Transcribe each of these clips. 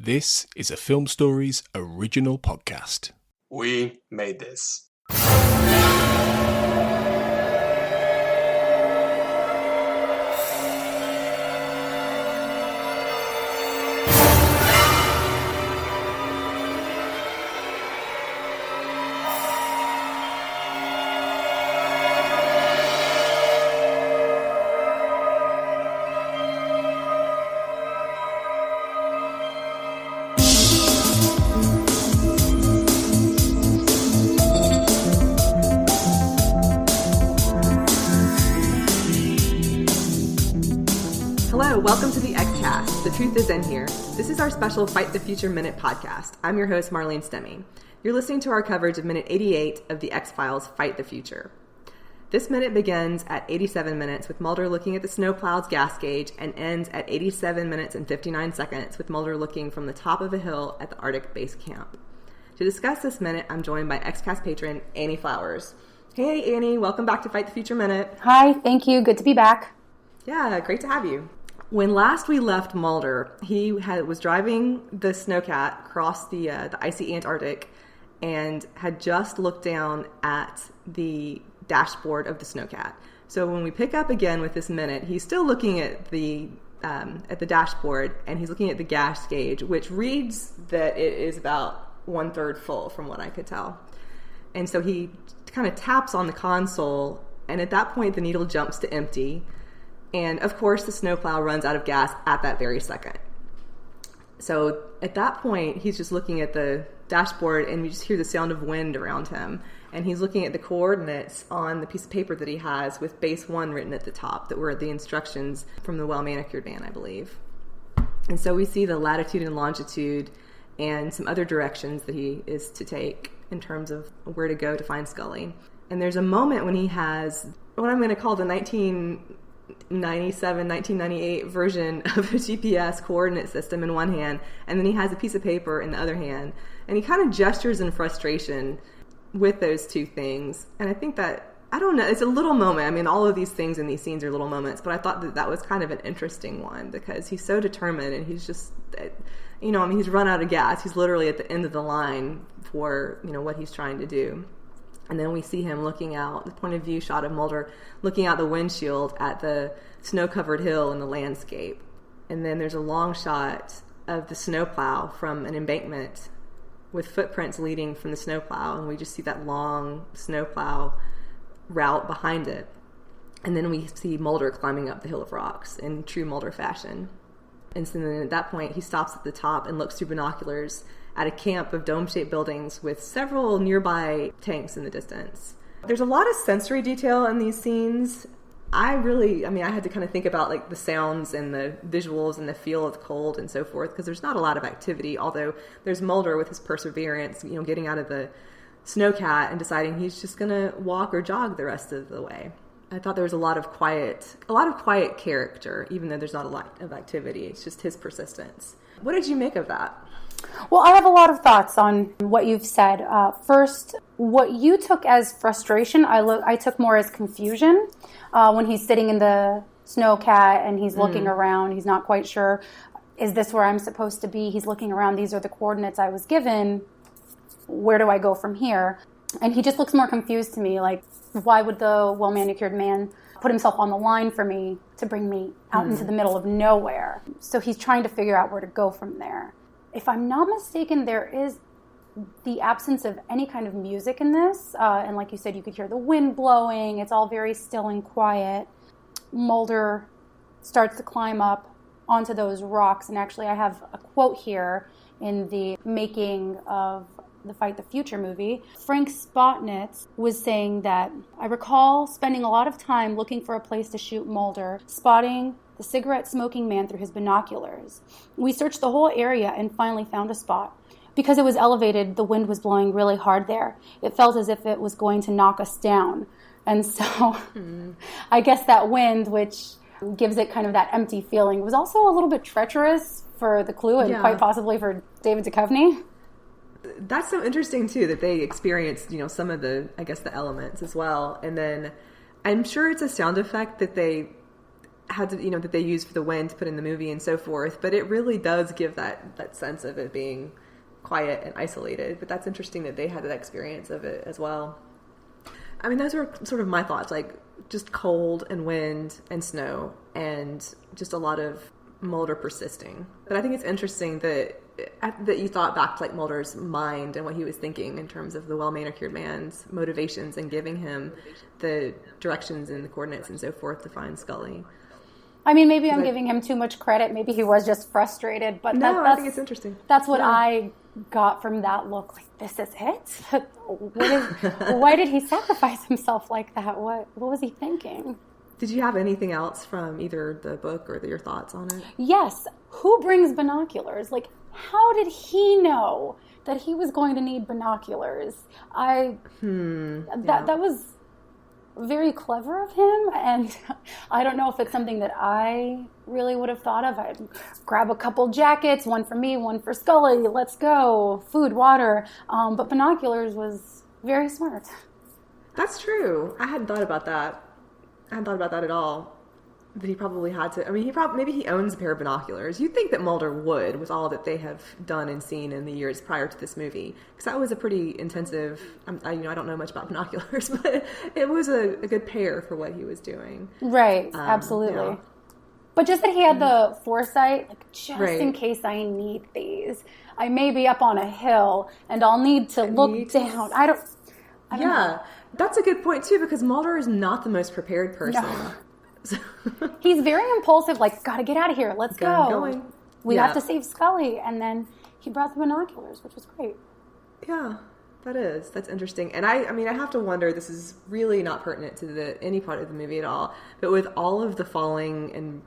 This is a Film Stories original podcast. We made this. Welcome to the X-Cast. The truth is in here. This is our special Fight the Future Minute podcast. I'm your host, Marlene Stemme. You're listening to our coverage of minute 88 of the X-Files Fight the Future. This minute begins at 87 minutes with Mulder looking at the snowplow's gas gauge and ends at 87 minutes and 59 seconds with Mulder looking from the top of a hill at the Arctic base camp. To discuss this minute, I'm joined by X-Cast patron Annie Flowers. Hey Annie, welcome back to Fight the Future Minute. Hi, thank you. Good to be back. Yeah, great to have you. When last we left Mulder, he was driving the snowcat across the icy Antarctic and had just looked down at the dashboard of the snowcat. So when we pick up again with this minute, he's still looking at the dashboard, and he's looking at the gas gauge, which reads that it is about 1/3 full from what I could tell. And so he kind of taps on the console, and at that point the needle jumps to empty. And, of course, the snowplow runs out of gas at that very second. So at that point, he's just looking at the dashboard, and you just hear the sound of wind around him. And he's looking at the coordinates on the piece of paper that he has with base 1 written at the top that were the instructions from the well-manicured man, I believe. And so we see the latitude and longitude and some other directions that he is to take in terms of where to go to find Scully. And there's a moment when he has what I'm going to call the 1998 version of a GPS coordinate system in one hand, and then he has a piece of paper in the other hand, and he kind of gestures in frustration with those two things. And I think that, I don't know, it's a little moment. I mean, all of these things in these scenes are little moments, but I thought that was kind of an interesting one because he's so determined, and he's just, he's run out of gas. He's literally at the end of the line for, what he's trying to do. And then we see him looking out, the point of view shot of Mulder looking out the windshield at the snow-covered hill in the landscape. And then there's a long shot of the snowplow from an embankment with footprints leading from the snowplow. And we just see that long snowplow route behind it. And then we see Mulder climbing up the hill of rocks in true Mulder fashion. And so then at that point, he stops at the top and looks through binoculars at a camp of dome-shaped buildings with several nearby tanks in the distance. There's a lot of sensory detail in these scenes. I had to kind of think about like the sounds and the visuals and the feel of the cold and so forth, because there's not a lot of activity, although there's Mulder with his perseverance, getting out of the snowcat and deciding he's just going to walk or jog the rest of the way. I thought there was a lot of quiet character, even though there's not a lot of activity. It's just his persistence. What did you make of that? Well, I have a lot of thoughts on what you've said. First, what you took as frustration, I took more as confusion. When he's sitting in the snowcat and he's looking around, he's not quite sure, is this where I'm supposed to be? He's looking around, these are the coordinates I was given. Where do I go from here? And he just looks more confused to me, like, why would the well-manicured man put himself on the line for me to bring me out into the middle of nowhere? So he's trying to figure out where to go from there. If I'm not mistaken, there is the absence of any kind of music in this. And like you said, you could hear the wind blowing. It's all very still and quiet. Mulder starts to climb up onto those rocks. And actually, I have a quote here in the making of the Fight the Future movie. Frank Spotnitz was saying that, I recall spending a lot of time looking for a place to shoot Mulder, spotting the cigarette-smoking man through his binoculars. We searched the whole area and finally found a spot. Because it was elevated, the wind was blowing really hard there. It felt as if it was going to knock us down. And so I guess that wind, which gives it kind of that empty feeling, was also a little bit treacherous for the clue and quite possibly for David Duchovny. That's so interesting, too, that they experienced, some of the elements as well. And then I'm sure it's a sound effect that they had to, that they used for the wind to put in the movie and so forth. But it really does give that sense of it being quiet and isolated. But that's interesting that they had that experience of it as well. I mean, those were sort of my thoughts, like just cold and wind and snow and just a lot of Mulder persisting. But I think it's interesting that you thought back to like Mulder's mind and what he was thinking in terms of the well-manicured man's motivations and giving him the directions and the coordinates and so forth to find Scully. I mean, maybe I'm giving him too much credit. Maybe he was just frustrated. But I think it's interesting. That's what I got from that look. Like, this is it? Why did he sacrifice himself like that? What was he thinking? Did you have anything else from either the book or your thoughts on it? Yes. Who brings binoculars? Like, how did he know that he was going to need binoculars? That was very clever of him, and I don't know if it's something that I really would have thought of. I'd grab a couple jackets, one for me, one for Scully, let's go, food, water. But binoculars was very smart. That's true. I hadn't thought about that. I hadn't thought about that at all. But he probably had to. I mean, maybe he owns a pair of binoculars. You'd think that Mulder would, with all that they have done and seen in the years prior to this movie, because that was a pretty intensive. I don't know much about binoculars, but it was a good pair for what he was doing. Right. Absolutely. But just that he had the foresight, like just in case I need these, I may be up on a hill and I'll need to look down. I don't know. That's a good point too, because Mulder is not the most prepared person. No. He's very impulsive, like, gotta get out of here, let's go. We have to save Scully. And then he brought the binoculars, which was great. Yeah, that's interesting. And I have to wonder, this is really not pertinent to any part of the movie at all, but with all of the falling and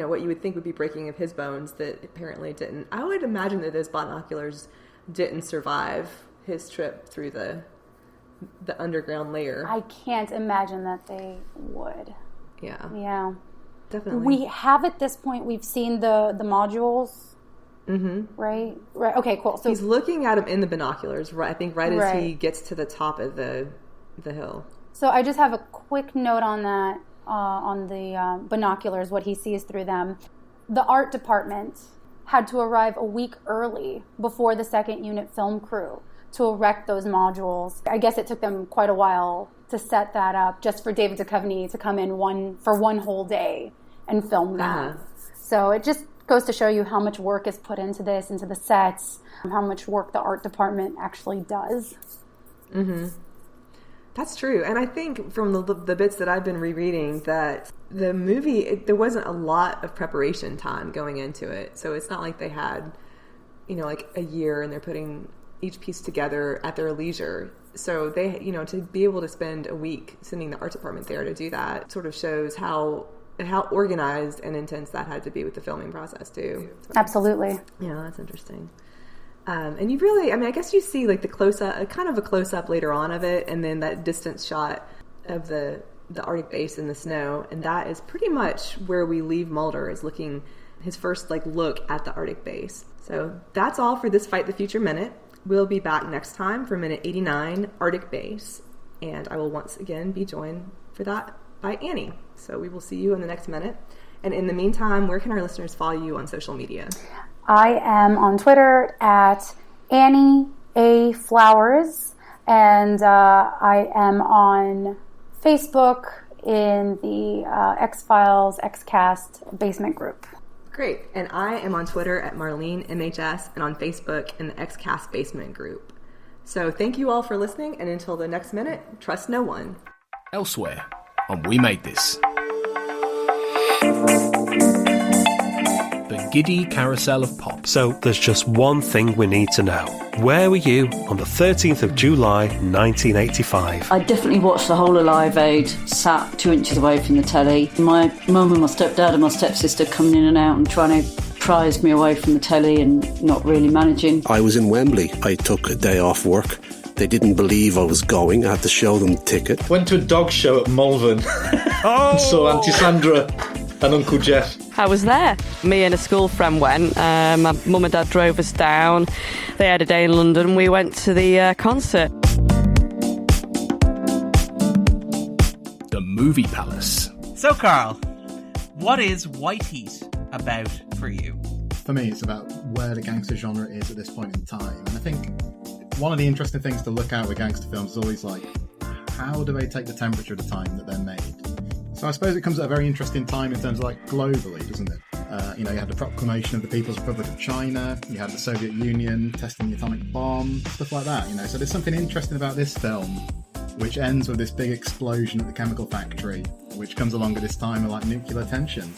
what you would think would be breaking of his bones that apparently didn't, I would imagine that those binoculars didn't survive his trip through the underground layer. I can't imagine that they would. Yeah. Definitely. We have at this point, we've seen the modules. Mm-hmm. Right. Okay, cool. So he's looking at him in the binoculars, right? I think right as he gets to the top of the hill. So I just have a quick note on that, on the binoculars, what he sees through them. The art department had to arrive a week early before the second unit film crew to erect those modules. I guess it took them quite a while to set that up just for David Duchovny to come in for one whole day and film that. So it just goes to show you how much work is put into this, into the sets, how much work the art department actually does. Mm-hmm. That's true. And I think from the bits that I've been rereading that the movie, there wasn't a lot of preparation time going into it. So it's not like they had, like a year and they're putting each piece together at their leisure. So they, to be able to spend a week sending the art department there to do that sort of shows how organized and intense that had to be with the filming process too. So, absolutely. Yeah, that's interesting. And you really, I guess you see like the close-up, kind of a close-up later on of it, and then that distance shot of the Arctic base in the snow, and that is pretty much where we leave Mulder, is looking his first look at the Arctic base. So that's all for this Fight the Future Minute. We'll be back next time for Minute 89, Arctic Base. And I will once again be joined for that by Annie. So we will see you in the next minute. And in the meantime, where can our listeners follow you on social media? I am on Twitter at Annie A. Flowers. And I am on Facebook in the X-Files, X-Cast basement group. Great. And I am on Twitter at Marlene MHS and on Facebook in the X-Cast basement group. So thank you all for listening, and until the next minute, trust no one. Elsewhere on We Made This. The giddy carousel of pop. So there's just one thing we need to know. Where were you on the 13th of July 1985? I definitely watched the whole of Live Aid, sat 2 inches away from the telly. My mum and my stepdad and my stepsister coming in and out and trying to prise me away from the telly and not really managing. I was in Wembley. I took a day off work. They didn't believe I was going. I had to show them the ticket. Went to a dog show at Malvern. Saw Auntie Sandra and Uncle Jeff. I was there. Me and a school friend went. My mum and dad drove us down. They had a day in London. We went to the concert. The Movie Palace. So, Carl, What is White Heat about for you? For me, it's about where the gangster genre is at this point in time. And I think one of the interesting things to look at with gangster films is always like, how do they take the temperature of the time that they're made? So I suppose it comes at a very interesting time in terms of like globally, doesn't it? You had the proclamation of the People's Republic of China, you had the Soviet Union testing the atomic bomb, stuff like that, So there's something interesting about this film, which ends with this big explosion at the chemical factory, which comes along at this time of like nuclear tension.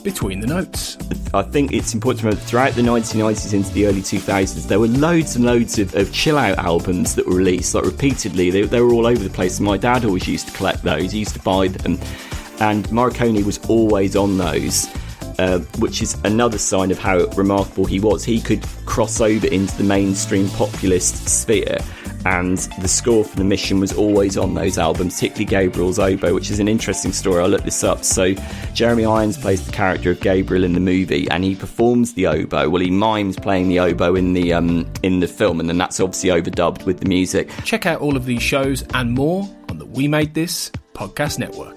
Between the Notes. I think it's important to remember throughout the 1990s into the early 2000s, there were loads and loads of chill-out albums that were released, like repeatedly. They were all over the place, and my dad always used to collect those. He used to buy them, and Morricone was always on those, which is another sign of how remarkable he was. He could cross over into the mainstream populist sphere, and the score for The Mission was always on those albums, particularly Gabriel's oboe, which is an interesting story. I looked this up. So Jeremy Irons plays the character of Gabriel in the movie, and he performs the oboe. Well, he mimes playing the oboe in the film, and then that's obviously overdubbed with the music. Check out all of these shows and more on the We Made This podcast network.